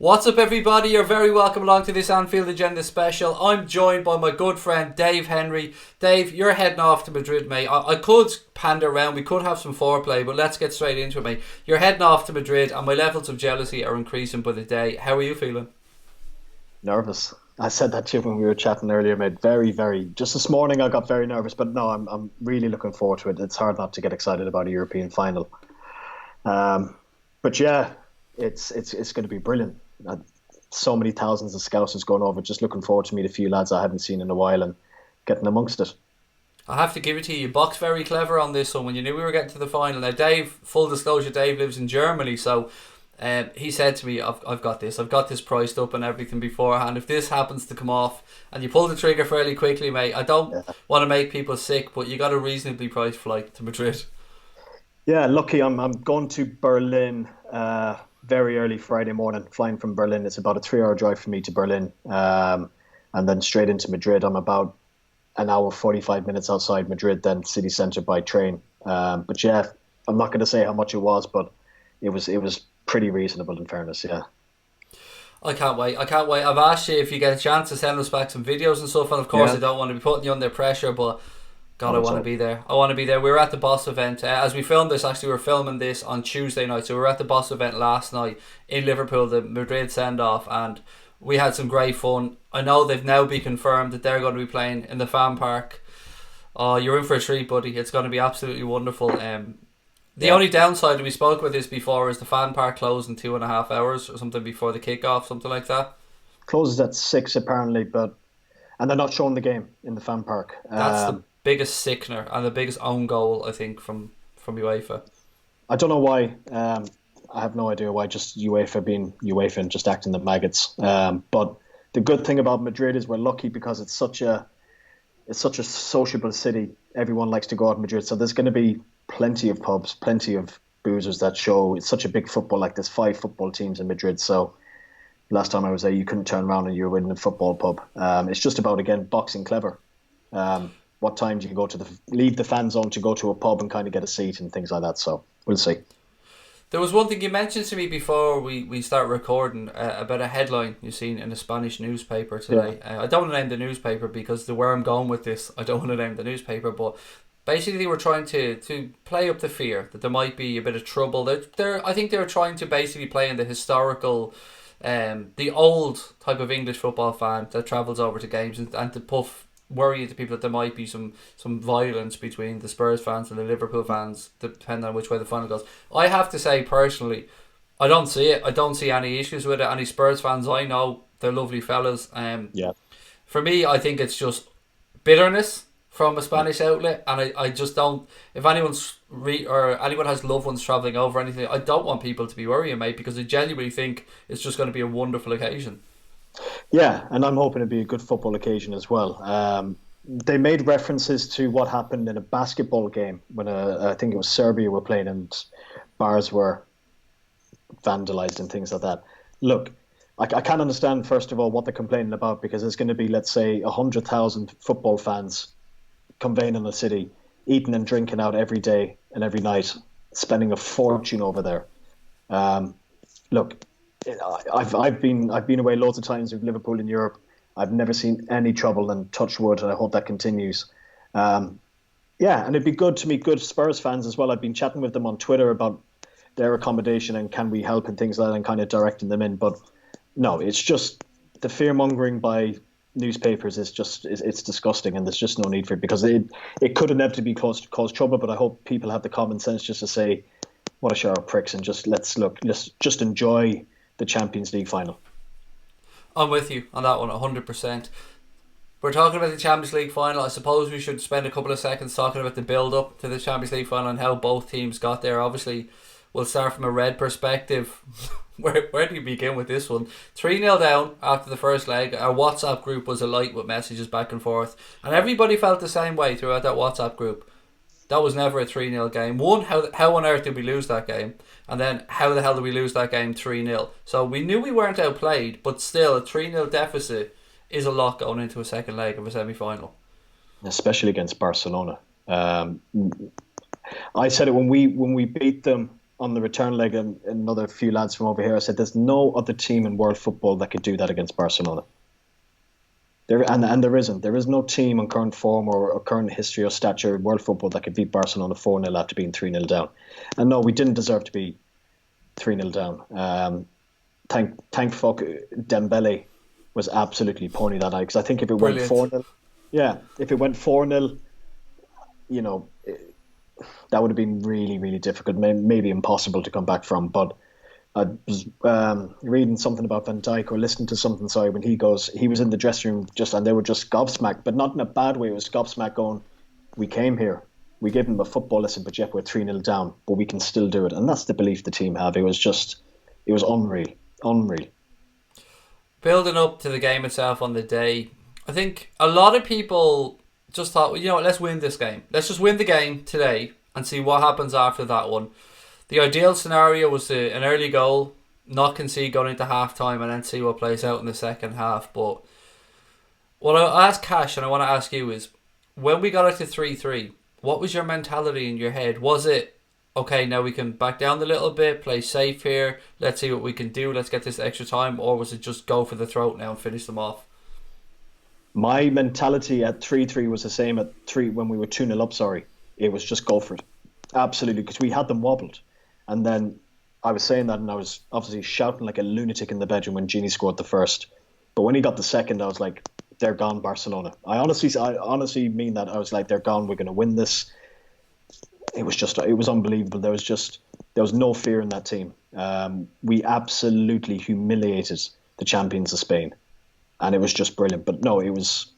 What's up, everybody? You're very welcome along to this Anfield Agenda special. I'm joined by my good friend Dave Henry. Dave, you're heading off to Madrid, mate. I could pander around, we could have some foreplay, but let's get straight into it, mate. You're heading off to Madrid, and my levels of jealousy are increasing by the day. How are you feeling? Nervous. I said that to you when we were chatting earlier, mate. Very. Just this morning, I got very nervous, but no, I'm really looking forward to it. It's hard not to get excited about a European final. But yeah, it's going to be brilliant. So many thousands of scouts is going over. Just looking forward to meet a few lads I haven't seen in a while and getting amongst it. I have to give it to you. You boxed very clever on this one when you knew we were getting to the final. Now, Dave, full disclosure, Dave lives in Germany, so he said to me, I've got this priced up and everything beforehand. If this happens to come off and you pull the trigger fairly quickly, mate, I don't want to make people sick, but you got a reasonably priced flight to Madrid. Yeah, lucky. I'm going to Berlin very early Friday morning, flying from Berlin. It's about a 3-hour drive for me to Berlin, and then straight into Madrid. I'm about an hour 45 minutes outside Madrid, then city centre by train. But yeah, I'm not going to say how much it was, but it was pretty reasonable in fairness. Yeah. I can't wait. I've asked you if you get a chance to send us back some videos and stuff, and of course I don't want to be putting you under pressure, but God, I want to be there. We were at the Boss event. As we filmed this, actually, we were filming this on Tuesday night. So we were at the Boss event last night in Liverpool, the Madrid send-off, and we had some great fun. I know they've now been confirmed that they're going to be playing in the fan park. Oh, you're in for a treat, buddy. It's going to be absolutely wonderful. The only downside, and we spoke about this before, is the fan park closed in 2.5 hours or something before the kickoff, something like that. Closes at 6 apparently, and they're not showing the game in the fan park. That's the biggest sickener and the biggest own goal, I think, from UEFA. I don't know why. I have no idea why. Just UEFA being UEFA and just acting the maggots. But the good thing about Madrid is we're lucky because it's such a sociable city. Everyone likes to go out in Madrid, so there's going to be plenty of pubs, plenty of boozers that show. It's such a big football. Like there's 5 football teams in Madrid, so last time I was there, you couldn't turn around and you were in a football pub. It's just about, again, boxing clever. What times you can go to leave the fan zone to go to a pub and kind of get a seat and things like that. So we'll see. There was one thing you mentioned to me before we start recording about a headline you've seen in a Spanish newspaper today. I don't want to name the newspaper because where I'm going with this, I don't want to name the newspaper, but basically they were trying to play up the fear that there might be a bit of trouble. I think they were trying to basically play in the historical, the old type of English football fan that travels over to games and to puff worry to people that there might be some violence between the Spurs fans and the Liverpool fans, depending on which way the final goes. I have to say, personally, I don't see it. I don't see any issues with it. Any Spurs fans I know, they're lovely fellas. For me, I think it's just bitterness from a Spanish outlet, and I just don't. If anyone's anyone has loved ones travelling over or anything, I don't want people to be worrying, mate, because I genuinely think it's just going to be a wonderful occasion. Yeah, and I'm hoping it'll be a good football occasion as well. They made references to what happened in a basketball game when I think it was Serbia were playing and bars were vandalised and things like that. Look, I can't understand, first of all, what they're complaining about, because there's going to be, let's say, 100,000 football fans conveying in the city, eating and drinking out every day and every night, spending a fortune over there. Look, I've been away loads of times with Liverpool in Europe. I've never seen any trouble, and touch wood, and I hope that continues. And it'd be good to meet good Spurs fans as well. I've been chatting with them on Twitter about their accommodation and can we help and things like that, and kind of directing them in. But no, it's just the fear-mongering by newspapers is just it's disgusting, and there's just no need for it, because it could inevitably cause trouble. But I hope people have the common sense just to say, what a shower of pricks, and just let's just enjoy the Champions League final. I'm with you on that one 100%. We're talking about the Champions League final. I suppose we should spend a couple of seconds talking about the build-up to the Champions League final and how both teams got there. Obviously, we'll start from a red perspective. Where do you begin with this one? 3-0 down after the first leg. Our WhatsApp group was alight with messages back and forth, and everybody felt the same way throughout that WhatsApp group. That was never a 3-0 game. One, how on earth did we lose that game? And then, how the hell did we lose that game 3-0? So we knew we weren't outplayed, but still, a 3-0 deficit is a lot going into a second leg of a semi-final. Especially against Barcelona. I said it when we beat them on the return leg, and another few lads from over here, I said there's no other team in world football that could do that against Barcelona. And there isn't. There is no team on current form or current history or stature in world football that could beat Barcelona 4-0 after being 3-0 down. And no, we didn't deserve to be 3-0 down. Thank fuck Dembele was absolutely pony that night, because I think if it Brilliant. went 4-0, yeah, if it went 4-0, that would have been really, really difficult, maybe impossible to come back from. But I was reading something about Van Dijk, or listening to something, sorry, when he was in the dressing room and they were just gobsmacked, but not in a bad way. It was gobsmacked going, we came here, we gave them a football lesson, but yet we're 3-0 down, but we can still do it. And that's the belief the team have. It was unreal. Building up to the game itself on the day, I think a lot of people just thought, well, let's win this game. Let's just win the game today and see what happens after that one. The ideal scenario was an early goal, not concede going into half-time, and then see what plays out in the second half. But what I asked Cash, and I want to ask you, is when we got it to 3-3, what was your mentality in your head? Was it, okay, now we can back down a little bit, play safe here, let's see what we can do, let's get this extra time, or was it just go for the throat now and finish them off? My mentality at 3-3 was the same at 3 when we were 2-0 up, sorry. It was just go for it. Absolutely, because we had them wobbled. And then I was saying that, and I was obviously shouting like a lunatic in the bedroom when Gini scored the first. But when he got the second, I was like, they're gone, Barcelona. I honestly mean that. I was like, they're gone, we're going to win this. It was unbelievable. There was no fear in that team. We absolutely humiliated the champions of Spain. And it was just brilliant. But no, it was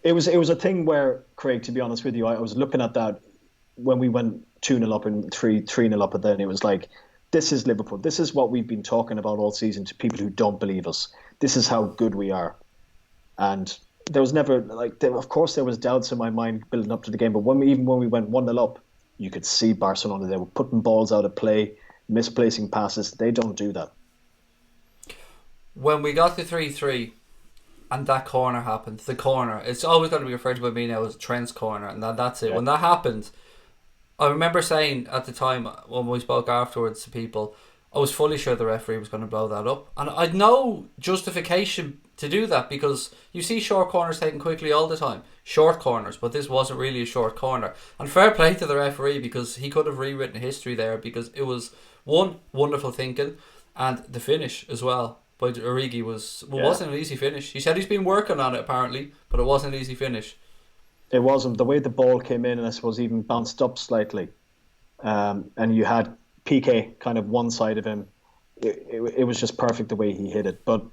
a thing where, Craig, to be honest with you, I was looking at that when we went 2-0 up and 3-0 up, and then it was like, this is Liverpool. This is what we've been talking about all season to people who don't believe us. This is how good we are. And there was never, of course there was doubts in my mind building up to the game, but even when we went 1-0 up, you could see Barcelona. They were putting balls out of play, misplacing passes. They don't do that. When we got to 3-3 and that corner happened, the corner, it's always going to be referred to by me now as Trent's corner, and that's it. Yeah. When that happened, I remember saying at the time when we spoke afterwards to people, I was fully sure the referee was going to blow that up. And I'd no justification to do that, because you see short corners taken quickly all the time. Short corners, but this wasn't really a short corner. And fair play to the referee, because he could have rewritten history there, because it was, one, wonderful thinking, and the finish as well by Origi wasn't an easy finish. He said he's been working on it apparently, but it wasn't an easy finish. It wasn't. The way the ball came in, and I suppose even bounced up slightly, and you had Piqué kind of one side of him. It was just perfect the way he hit it. But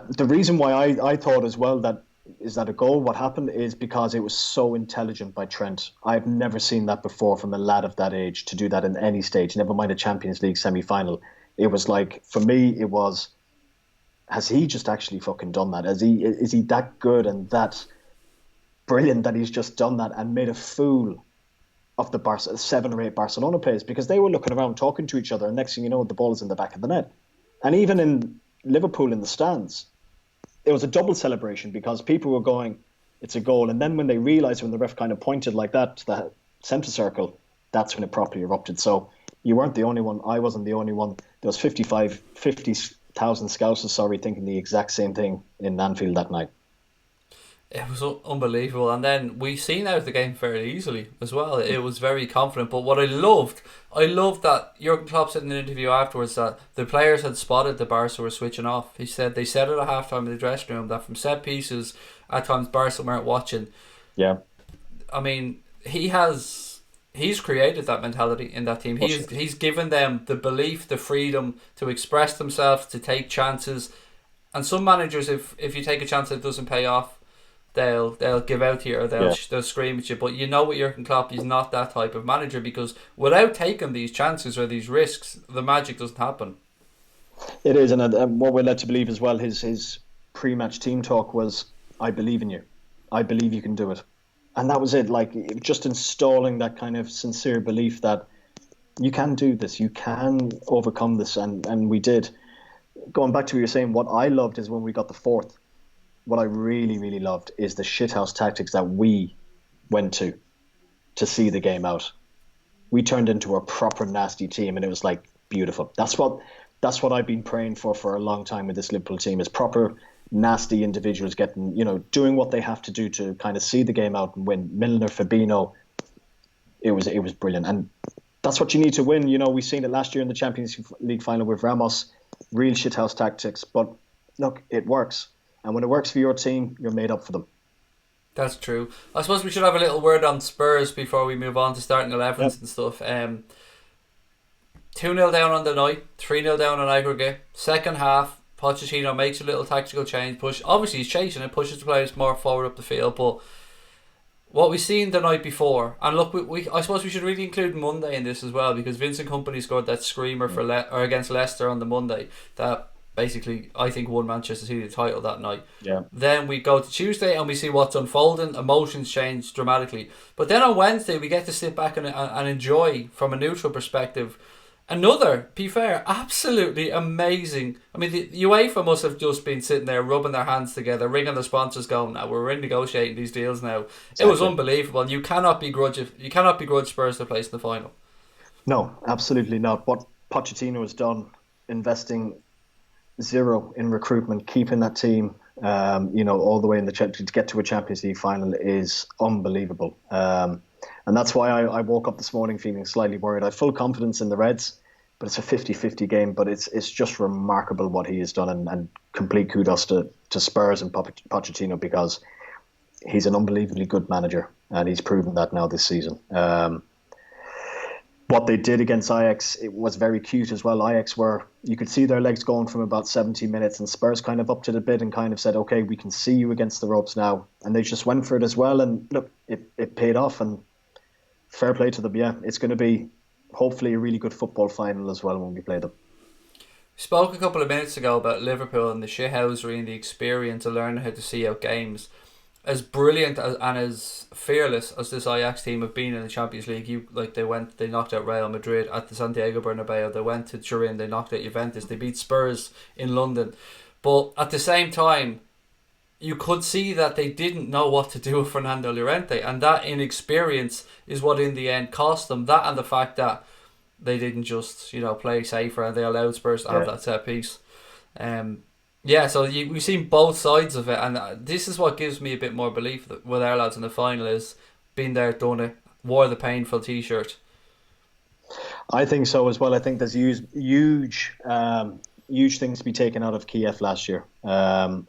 the reason why I thought as well that is that a goal, what happened is because it was so intelligent by Trent. I've never seen that before from a lad of that age, to do that in any stage, never mind a Champions League semi-final. It was like, for me, it was, has he just actually fucking done that? Is he that good and that brilliant that he's just done that and made a fool of the 7 or 8 Barcelona players, because they were looking around talking to each other, and next thing you know, the ball is in the back of the net. And even in Liverpool in the stands, it was a double celebration, because people were going, it's a goal. And then when they realised, when the ref kind of pointed like that to the centre circle, that's when it properly erupted. So you weren't the only one. I wasn't the only one. There was 50,000 Scousers, thinking the exact same thing in Anfield that night. It was unbelievable. And then we seen out the game fairly easily as well. It was very confident. But what I loved that Jurgen Klopp said in an interview afterwards that the players had spotted the Barca were switching off. He said they said it at halftime in the dressing room that from set pieces, at times Barca weren't watching. Yeah. I mean, he's created that mentality in that team. He's given them the belief, the freedom to express themselves, to take chances. And some managers, if you take a chance that doesn't pay off, they'll give out to you, or they'll scream at you. But you know what, Jurgen Klopp, he's not that type of manager, because without taking these chances or these risks, the magic doesn't happen. It is, and what we're led to believe as well, his pre-match team talk was, I believe in you. I believe you can do it. And that was it, just installing that kind of sincere belief that you can do this, you can overcome this, and we did. Going back to what you're saying, what I loved is when we got the fourth. What I really, really loved is the shithouse tactics that we went to see the game out. we turned into a proper nasty team, and it was like beautiful. That's what I've been praying for a long time with this Liverpool team, is proper nasty individuals getting, doing what they have to do to kind of see the game out and win. Milner, Fabinho, it was brilliant, and that's what you need to win. We've seen it last year in the Champions League final with Ramos, real shithouse tactics, but look, it works, and when it works for your team, you're made up for them. That's true. I suppose we should have a little word on Spurs before we move on to starting 11s and stuff. 2-0 down on the night, 3-0 down on aggregate. Second half, Pochettino makes a little tactical change. Obviously, he's chasing it, pushes the players more forward up the field. But what we seen the night before, and look, I suppose we should really include Monday in this as well, because Vincent Kompany scored that screamer for or against Leicester on the Monday that basically, I think, won Manchester City the title that night. Yeah. Then we go to Tuesday and we see what's unfolding. Emotions change dramatically. But then on Wednesday, we get to sit back and enjoy, from a neutral perspective, another, be fair, absolutely amazing. I mean, the UEFA must have just been sitting there rubbing their hands together, ringing the sponsors, going, "Now we're renegotiating these deals now." Exactly. It was unbelievable. You cannot begrudge Spurs to place in the final. No, absolutely not. What Pochettino has done, investing zero in recruitment, keeping that team, all the way in to get to a Champions League final, is unbelievable. And that's why I woke up this morning feeling slightly worried. I have full confidence in the Reds, but it's a 50-50 game. But it's just remarkable what he has done, and complete kudos to Spurs and Pochettino, because he's an unbelievably good manager, and he's proven that now this season. What they did against Ajax, it was very cute as well. Ajax you could see their legs going from about 70 minutes, and Spurs kind of upped it a bit and kind of said, okay, we can see you against the ropes now. And they just went for it as well. And look, it paid off, and fair play to them. Yeah, it's going to be hopefully a really good football final as well when we play them. We spoke a couple of minutes ago about Liverpool and the shithousery and the experience of learning how to see out games. As brilliant and as fearless as this Ajax team have been in the Champions League, they knocked out Real Madrid at the Santiago Bernabeu. They went to Turin, they knocked out Juventus, they beat Spurs in London. But at the same time, you could see that they didn't know what to do with Fernando Llorente, and that inexperience is what in the end cost them. That, and the fact that they didn't just play safer, and they allowed Spurs to have that set piece. So we've seen both sides of it, and this is what gives me a bit more belief that with our lads in the final is been there, done it, wore the painful t-shirt. I think so as well. I think there's huge things to be taken out of Kiev last year. Not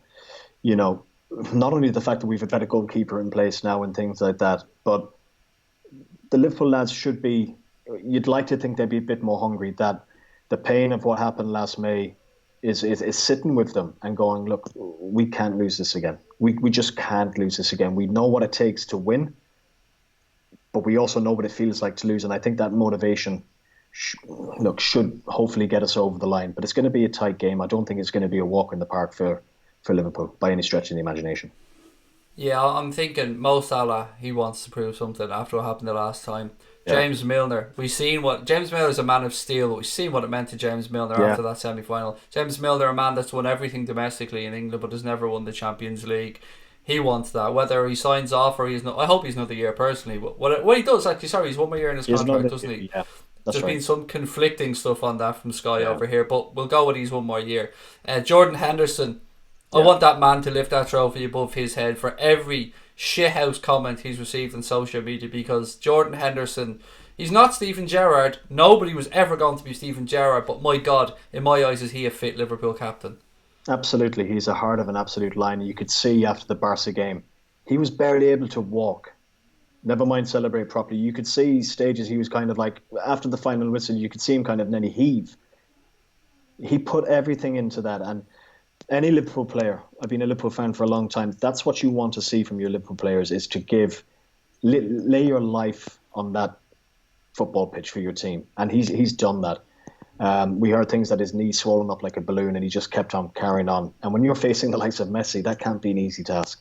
only the fact that we've a better goalkeeper in place now and things like that, but the Liverpool lads you'd like to think they'd be a bit more hungry, that the pain of what happened last May is sitting with them and going, look, we can't lose this again. We just can't lose this again. We know what it takes to win, but we also know what it feels like to lose. And I think that motivation should hopefully get us over the line. But it's going to be a tight game. I don't think it's going to be a walk in the park for Liverpool by any stretch of the imagination. Yeah, I'm thinking Mo Salah, he wants to prove something after what happened the last time. Yeah. James Milner, we've seen what James Milner is, a man of steel, but we've seen what it meant to James Milner after that semi-final. James Milner, a man that's won everything domestically in England but has never won the Champions League. He wants that, whether he signs off or he's not. I hope he's another year personally, but what he does, actually, he's 1 more year in his contract, doesn't he? Yeah, there's been some conflicting stuff on that from Sky over here, but we'll go with he's 1 more year. Jordan Henderson, I want that man to lift that trophy above his head for every shithouse comment he's received on social media, because Jordan Henderson, he's not Steven Gerrard. Nobody was ever going to be Steven Gerrard, but my God, in my eyes, is he a fit Liverpool captain? Absolutely. He's a heart of an absolute line. You could see after the Barca game, he was barely able to walk, never mind celebrate properly. You could see stages he was kind of like, after the final whistle, you could see him kind of nearly heave. He put everything into that, and any Liverpool player, I've been a Liverpool fan for a long time, that's what you want to see from your Liverpool players, is to lay your life on that football pitch for your team. And he's done that. We heard things that his knee swollen up like a balloon, and he just kept on carrying on. And when you're facing the likes of Messi, that can't be an easy task.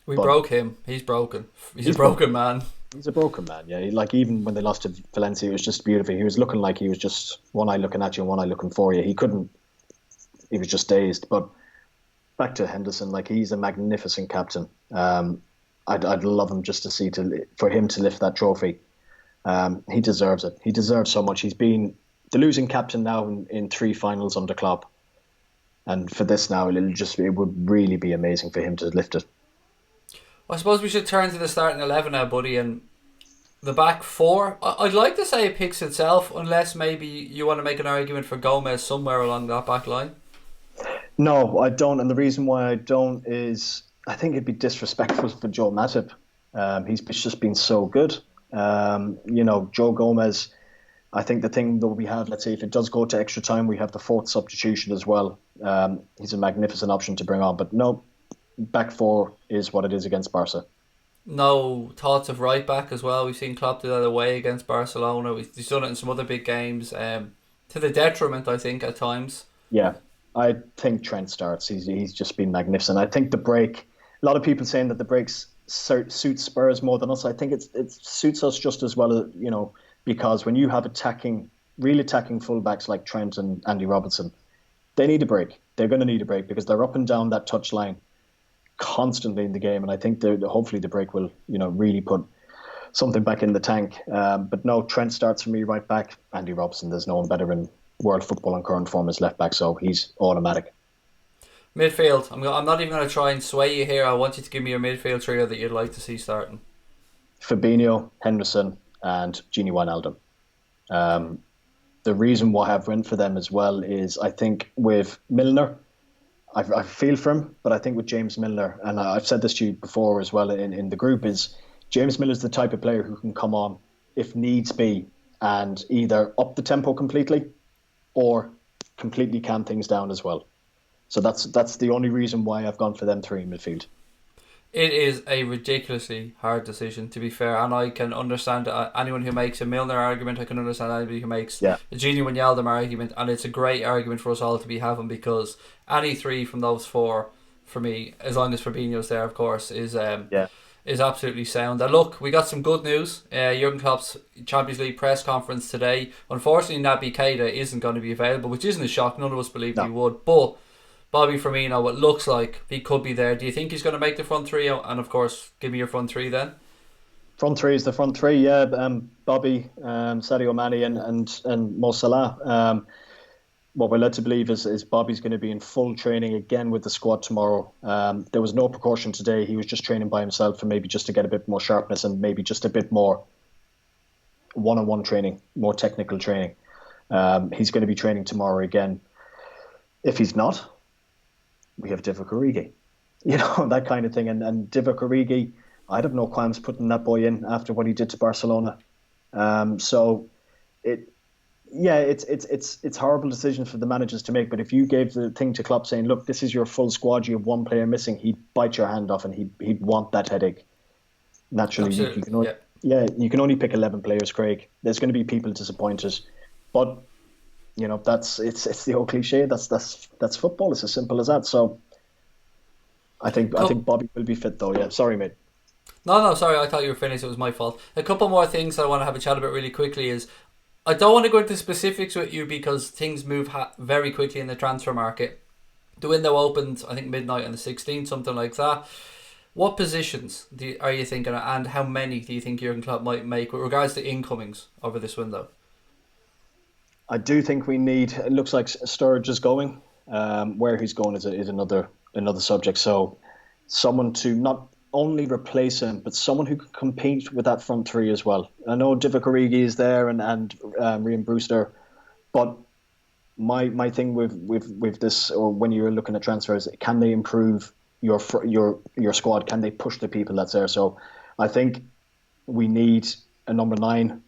We broke him. He's broken. He's a broken man. He's a broken man, yeah. Like, even when they lost to Valencia, it was just beautiful. He was looking like he was just one eye looking at you and one eye looking for you. He was just dazed. But back to Henderson, like, he's a magnificent captain. I'd love him just to see for him to lift that trophy. He deserves it. He deserves so much. He's been the losing captain now in 3 finals under Klopp. And for this now, it would really be amazing for him to lift it. I suppose we should turn to the starting 11 now, buddy, and the back four. I'd like to say it picks itself, unless maybe you want to make an argument for Gomez somewhere along that back line. No, I don't. And the reason why I don't is I think it'd be disrespectful for Joe Matip. He's just been so good. Joe Gomez, I think the thing that we have, let's say if it does go to extra time, we have the fourth substitution as well. He's a magnificent option to bring on. But no, back four is what it is against Barca. No thoughts of right back as well. We've seen Klopp do that away against Barcelona. He's done it in some other big games, to the detriment, I think, at times. Yeah, I think Trent starts. He's just been magnificent. I think the break. A lot of people saying that the breaks suits Spurs more than us. I think it suits us just as well, because when you have real attacking fullbacks like Trent and Andy Robertson, they need a break. They're going to need a break because they're up and down that touch line constantly in the game, and I think hopefully the break will really put something back in the tank. But no, Trent starts for me right back. Andy Robertson, there's no one better in world football in current form as left back, so he's automatic. Midfield. I'm not even going to try and sway you here. I want you to give me your midfield trio that you'd like to see starting. Fabinho, Henderson, and Gini Wijnaldum. The reason why I've went for them as well is I think with Milner, I feel for him, but I think with James Milner, and I've said this to you before as well in the group, is James Milner's the type of player who can come on if needs be and either up the tempo completely or completely calm things down as well. So that's the only reason why I've gone for them three in midfield. It is a ridiculously hard decision, to be fair, and I can understand anyone who makes a Milner argument. I can understand anybody who makes a Gini Wijnaldum argument, and it's a great argument for us all to be having, because any three from those four, for me, as long as Fabinho's there, of course, is absolutely sound. And look, we got some good news. Jurgen Klopp's Champions League press conference today. Unfortunately, Naby Keita isn't going to be available, which isn't a shock. None of us believed he would, but Bobby Firmino, it looks like he could be there. Do you think he's going to make the front three? And of course, give me your front three then. Front three is the front three, yeah. Bobby, Sadio Mane, and Mo Salah. What we're led to believe is Bobby's going to be in full training again with the squad tomorrow. There was no precaution today. He was just training by himself, and maybe just to get a bit more sharpness and maybe just a bit more one-on-one training, more technical training. He's going to be training tomorrow again. If he's not, we have Divock Origi, that kind of thing. And Divock Origi, I'd have no qualms putting that boy in after what he did to Barcelona. So it's a horrible decision for the managers to make. But if you gave the thing to Klopp saying, look, this is your full squad, you have one player missing, he'd bite your hand off and he'd want that headache. Naturally, you can only pick 11 players, Craig. There's going to be people disappointed, but it's the old cliche. That's football. It's as simple as that. So I think Bobby will be fit though. Yeah, sorry, mate. No, sorry. I thought you were finished. It was my fault. A couple more things I want to have a chat about really quickly is I don't want to go into specifics with you because things move very quickly in the transfer market. The window opened, I think, midnight on the 16th, something like that. What positions are you thinking, and how many do you think Jurgen Klopp might make with regards to incomings over this window? I do think we need. It looks like Sturridge is going. Where he's going is another subject. So, someone to not only replace him, but someone who can compete with that front three as well. I know Divock Origi is there and Ryan Brewster, but my thing with this, or when you're looking at transfers, can they improve your squad? Can they push the people that's there? So, I think we need a number 9.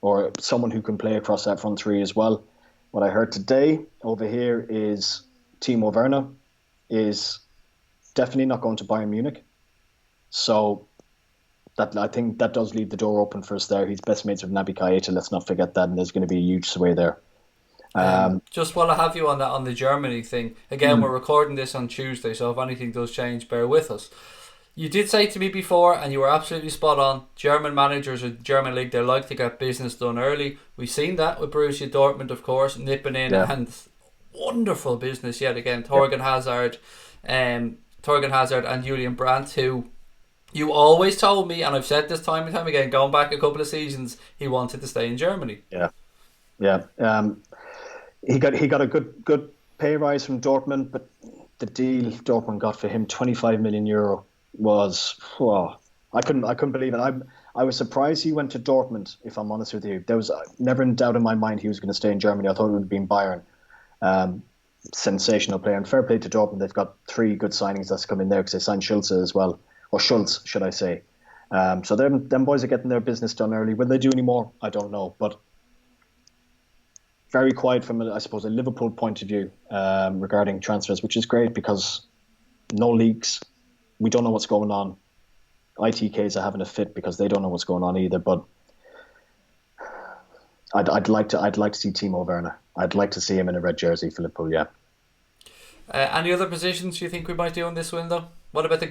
Or someone who can play across that front three as well. What I heard today over here is Timo Werner is definitely not going to Bayern Munich. So I think that does leave the door open for us there. He's best mates with Naby Keita. Let's not forget that, and there's going to be a huge sway there. Just while I have you on the Germany thing, again, we're recording this on Tuesday, so if anything does change, bear with us. You did say to me before, and you were absolutely spot on, German managers or German league, they like to get business done early. We've seen that with Borussia Dortmund, of course, nipping in and wonderful business yet again. Thorgan Hazard and Julian Brandt, who, You always told me, and I've said this time and time again, going back a couple of seasons, he wanted to stay in Germany. Yeah, yeah. He got a good pay rise from Dortmund, but the deal Dortmund got for him, 25 million euro, was I couldn't believe it. I was surprised he went to Dortmund. If I'm honest with you, there was never in doubt in my mind he was going to stay in Germany. I thought it would have been Bayern. Um, Sensational player, and fair play to Dortmund. They've got three good signings that's come in there because they signed Schulze as well, or Schultz, should I say? So them boys are getting their business done early. Will they do any more? I don't know, but very quiet from, I suppose, a Liverpool point of view regarding transfers, which is great because no leaks. We don't know what's going on. ITKs are having a fit because they don't know what's going on either. But I'd like to see Timo Werner. I'd like to see him in a red jersey for Liverpool. Yeah. Any other positions you think we might do in this window? What about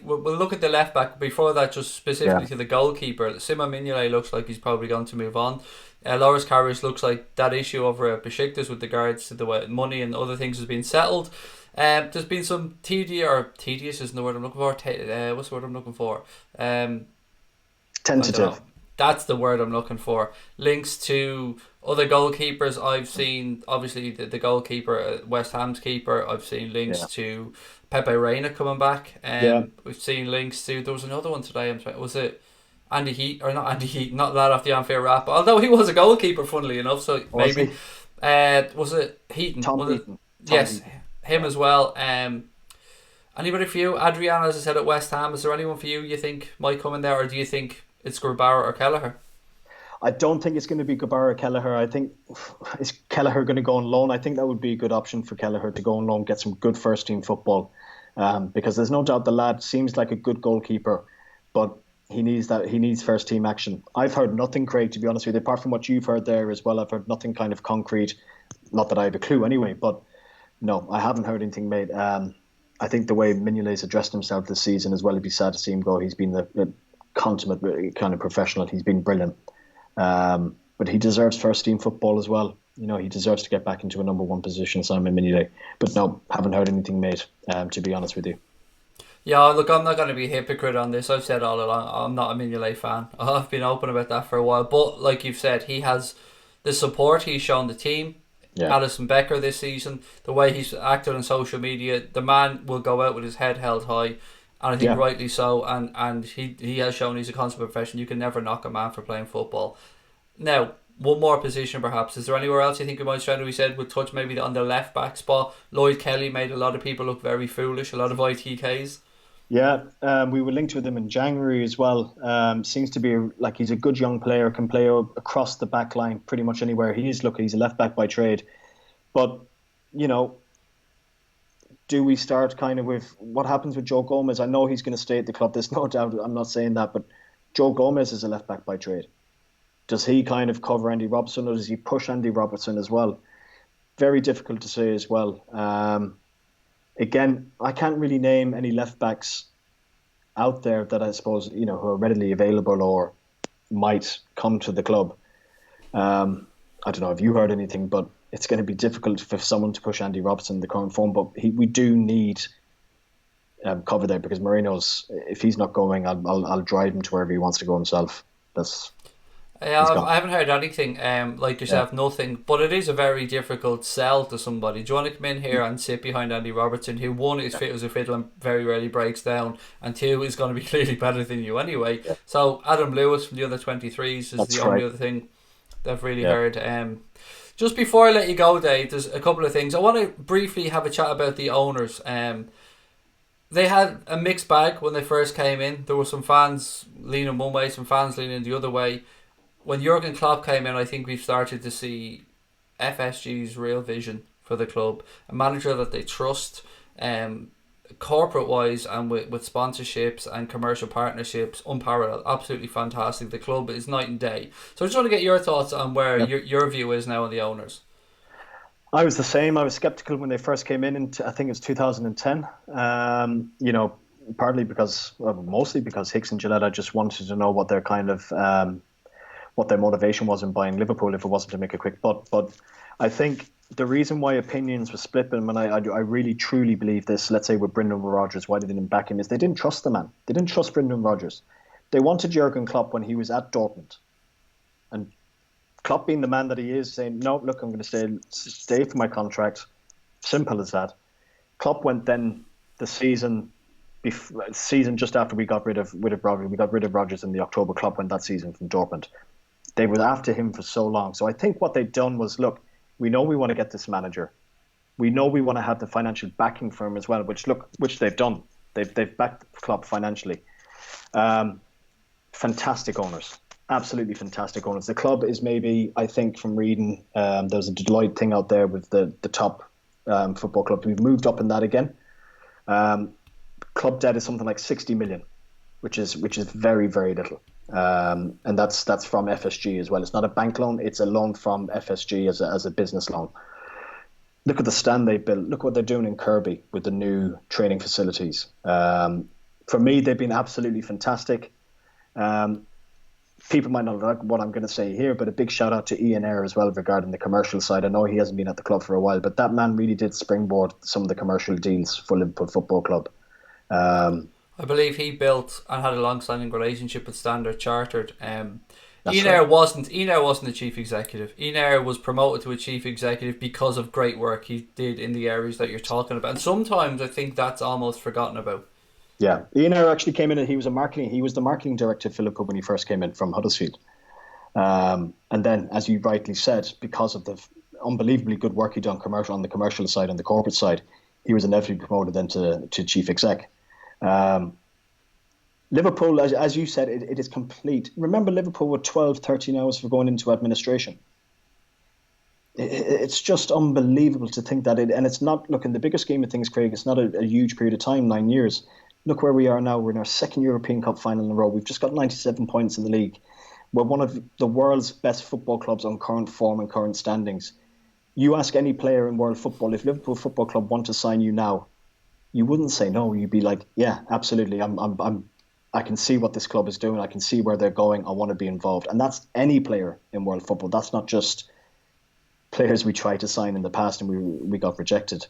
we'll look at the left back. Before that, just specifically to the goalkeeper, Simon Mignolet looks like he's probably going to move on. Loris Karius looks like that issue over at Besiktas with regards to the money and other things has been settled. There's been some tedious isn't the word I'm looking for. What's the word I'm looking for? Tentative. That's the word I'm looking for. Links to other goalkeepers. I've seen, obviously, the goalkeeper, West Ham's keeper. I've seen links to Pepe Reina coming back. We've seen links to, there was another one today. Was it Andy Heat? Or not Andy Heat, not that off the Anfield rap. Although he was a goalkeeper, funnily enough. So maybe. Was it Heaton? Tom Heaton. Yes, him as well. Anybody for you? Adrian, as I said, at West Ham. Is there anyone for you think might come in there? Or do you think it's Grabara or Kelleher? I don't think it's going to be Grabara or Kelleher. I think, is Kelleher going to go on loan? I think that would be a good option for Kelleher to go on loan, get some good first team football. Because there's no doubt the lad seems like a good goalkeeper, but he needs first team action. I've heard nothing, Craig, to be honest with you, apart from what you've heard there as well. I've heard nothing kind of concrete. Not that I have a clue anyway, but no, I haven't heard anything made. I think the way Mignolet's addressed himself this season as well, it'd be sad to see him go. He's been the consummate kind of professional. He's been brilliant. But he deserves first team football as well. You know, he deserves to get back into a number one position, Simon Mignolet. But no, haven't heard anything made, to be honest with you. Yeah, look, I'm not going to be a hypocrite on this. I've said all along, I'm not a Mignolet fan. I've been open about that for a while. But like you've said, he has the support he's shown the team. Yeah. Alisson Becker this season, the way he's acted on social media, the man will go out with his head held high, and I think rightly so. And he has shown he's a consummate professional. You can never knock a man for playing football. Now, one more position perhaps. Is there anywhere else you think we might try? We said we'll touch maybe on the left back spot. Lloyd Kelly made a lot of people look very foolish. A lot of ITKs. Yeah, we were linked with him in January as well. Seems to be like he's a good young player, can play across the back line pretty much anywhere he is. Look, he's a left back by trade. But, you know, do we start kind of with what happens with Joe Gomez? I know he's going to stay at the club. There's no doubt. I'm not saying that. But Joe Gomez is a left back by trade. Does he kind of cover Andy Robertson or does he push Andy Robertson as well? Very difficult to say as well. Again, I can't really name any left backs out there that I suppose, you know, who are readily available or might come to the club. I don't know if you heard anything, but it's going to be difficult for someone to push Andy Robertson in the current form. But we do need cover there because Moreno's, if he's not going, I'll drive him to wherever he wants to go himself. I haven't heard anything like yourself, nothing. But it is a very difficult sell to somebody. Do you want to come in here and sit behind Andy Robertson, who one is fit as a fiddle and very rarely breaks down, and two is going to be clearly better than you anyway. Yeah. So Adam Lewis from the other 23s is only other thing they've really heard. Just before I let you go, Dave, there's a couple of things. I want to briefly have a chat about the owners. They had a mixed bag when they first came in. There were some fans leaning one way, some fans leaning the other way. When Jurgen Klopp came in, I think we've started to see FSG's real vision for the club. A manager that they trust, corporate-wise and with sponsorships and commercial partnerships, unparalleled. Absolutely fantastic. The club is night and day. So I just want to get your thoughts on where your view is now on the owners. I was the same. I was sceptical when they first came in I think it was 2010. You know, partly because, mostly because Hicks and Gillette, I just wanted to know what their kind of... what their motivation was in buying Liverpool if it wasn't to make a quick butt. But I think the reason why opinions were split, and I really truly believe this, let's say with Brendan Rodgers, why they didn't back him, is they didn't trust the man. They didn't trust Brendan Rodgers. They wanted Jurgen Klopp when he was at Dortmund. And Klopp, being the man that he is, saying, no, look, I'm going to stay for my contract. Simple as that. Klopp went then the season just after we got rid of Rodgers. We got rid of Rodgers in the October. Klopp went that season from Dortmund. They were after him for so long. So I think what they've done was, look, we know we want to get this manager. We know we want to have the financial backing for him as well, which they've done. They've backed Klopp financially. Fantastic owners. Absolutely fantastic owners. The club is maybe, I think from reading, there was a Deloitte thing out there with the top football club. We've moved up in that again. Club debt is something like 60 million, which is very, very little. And that's from FSG as well. It's not a bank loan; it's a loan from FSG as a business loan. Look at the stand they built. Look what they're doing in Kirby with the new training facilities. For me, they've been absolutely fantastic. People might not like what I'm going to say here, but a big shout out to Ian Ayre as well regarding the commercial side. I know he hasn't been at the club for a while, but that man really did springboard some of the commercial deals for Liverpool Football Club. I believe he built and had a long-standing relationship with Standard Chartered. Ian right. Ayre wasn't the chief executive. Ian Ayre was promoted to a chief executive because of great work he did in the areas that you're talking about. And sometimes I think that's almost forgotten about. Yeah, Ian Ayre actually came in and he was the marketing director for Liverpool when he first came in from Huddersfield. And then, as you rightly said, because of the unbelievably good work he done on the commercial side and the corporate side, he was inevitably promoted then to chief exec. Liverpool, as you said, it is complete. Remember, Liverpool were 12, 13 hours for going into administration. It's just unbelievable to think that and it's not, look, in the bigger scheme of things, Craig, it's not a huge period of time, 9 years. Look where we are now. We're in our second European Cup final in a row. We've just got 97 points in the league. We're one of the world's best football clubs on current form and current standings. You ask any player in world football, if Liverpool Football Club want to sign you now, you wouldn't say no. You'd be like, yeah, absolutely. I can see what this club is doing. I can see where they're going. I want to be involved. And that's any player in world football. That's not just players we tried to sign in the past and we got rejected.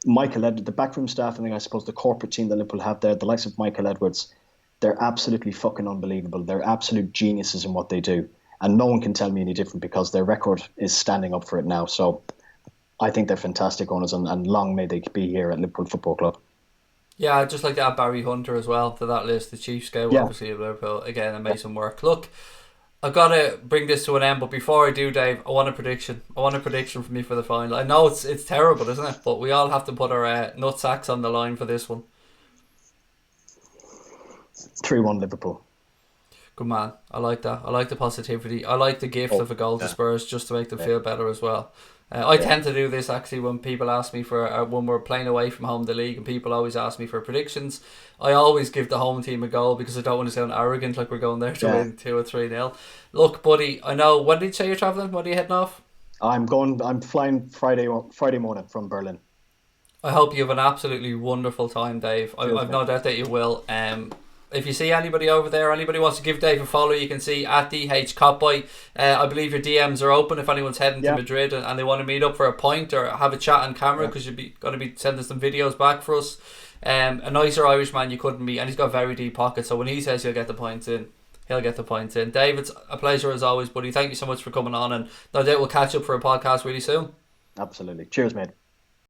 Michael Edwards, the backroom staff, and I suppose the corporate team that Liverpool have there, the likes of Michael Edwards, they're absolutely fucking unbelievable. They're absolute geniuses in what they do. And no one can tell me any different because their record is standing up for it now. So I think they're fantastic owners and long may they be here at Liverpool Football Club. Yeah, I'd just like to add Barry Hunter as well to that list, the chief scout, obviously, of Liverpool. Again, amazing work. Look, I've got to bring this to an end, but before I do, Dave, I want a prediction. I want a prediction from you for the final. I know it's terrible, isn't it? But we all have to put our nutsacks on the line for this one. 3-1 Liverpool. Good man. I like that. I like the positivity. I like the gift of a goal to Spurs just to make them feel better as well. I tend to do this actually when people ask me for when we're playing away from home the league and people always ask me for predictions. I always give the home team a goal because I don't want to sound arrogant like we're going there to win 2 or 3-0. Look, buddy, I know. When did you say you're travelling? When are you heading off? I'm flying Friday morning from Berlin. I hope you have an absolutely wonderful time, Dave. I've no doubt that you will. If you see anybody over there, anybody wants to give Dave a follow, you can see at DH Copboy. I believe your DMs are open if anyone's heading to Madrid and they want to meet up for a pint or have a chat on camera because you're going to be sending some videos back for us. A nicer Irishman you couldn't meet, and he's got very deep pockets, so when he says he'll get the points in, he'll get the points in. Dave, it's a pleasure as always, buddy. Thank you so much for coming on, and no doubt we'll catch up for a podcast really soon. Absolutely. Cheers, mate.